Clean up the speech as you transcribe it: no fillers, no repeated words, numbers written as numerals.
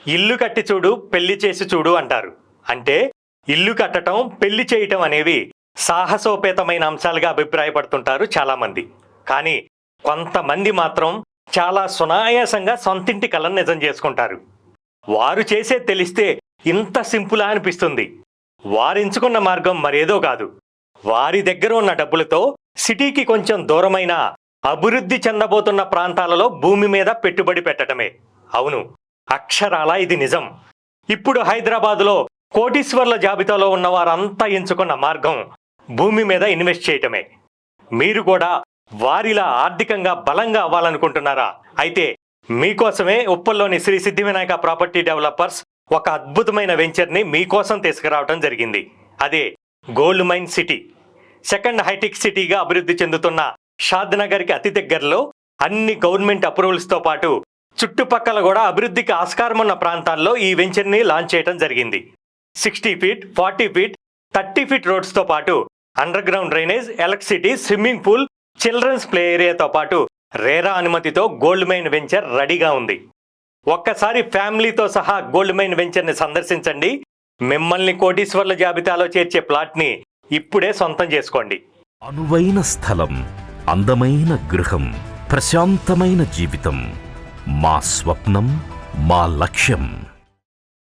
ఇల్లు కట్టి చూడు పెళ్లి చేసి చూడు అంటారు. అంటే ఇల్లు కట్టడం పెళ్లి చేయటం అనేవి సాహసోపేతమైన అంశాలుగా అభిప్రాయపడుతుంటారు చాలామంది. కానీ కొంతమంది మాత్రం చాలా సునాయాసంగా సొంతింటి కలను నిజం చేసుకుంటారు. వారు చేసే తెలిస్తే ఇంత సింపులా అనిపిస్తుంది. వారెంచుకున్న మార్గం మరేదో కాదు, వారి దగ్గర ఉన్న డబ్బులతో సిటీకి కొంచెం దూరమైన అభివృద్ధి చెందబోతున్న ప్రాంతాలలో భూమి మీద పెట్టుబడి పెట్టడమే. అవును, అక్షరాలా ఇది నిజం. ఇప్పుడు హైదరాబాదులో కోటీశ్వర్ల జాబితాలో ఉన్న వారంతా ఎంచుకున్న మార్గం భూమి మీద ఇన్వెస్ట్ చేయటమే. మీరు కూడా వారిలా ఆర్థికంగా బలంగా అవ్వాలనుకుంటున్నారా? అయితే మీకోసమే ఉప్పల్లోని శ్రీ సిద్ధి వినాయక ప్రాపర్టీ డెవలపర్స్ ఒక అద్భుతమైన వెంచర్ని మీకోసం తీసుకురావడం జరిగింది. అదే gold mine city. Second hitech సిటీగా అభివృద్ధి చెందుతున్న షాద్ నగర్కి అతి దగ్గరలో అన్ని గవర్నమెంట్ అప్రూవల్స్తో పాటు చుట్టుపక్కల కూడా అభివృద్ధికి ఆస్కారం ఉన్న ప్రాంతాల్లో ఈ వెంచర్ని లాంచ్ చేయడం జరిగింది. 60 ఫీట్, 40 ఫీట్, 30 ఫీట్ రోడ్స్తో పాటు underground drainage, electricity, swimming pool, children's play ఏరియాతో పాటు రేరా అనుమతితో గోల్డ్ మైన్ వెంచర్ రెడీగా ఉంది. ఒక్కసారి ఫ్యామిలీతో సహా గోల్డ్ మైన్ వెంచర్ని సందర్శించండి. మిమ్మల్ని కోటీశ్వర్ల జాబితాలో చేర్చే ప్లాట్ని ఇప్పుడే సొంతం చేసుకోండి. అనువైన స్థలం, అందమైన గృహం, ప్రశాంతమైన జీవితం మా స్వప్నం, మా లక్ష్యం.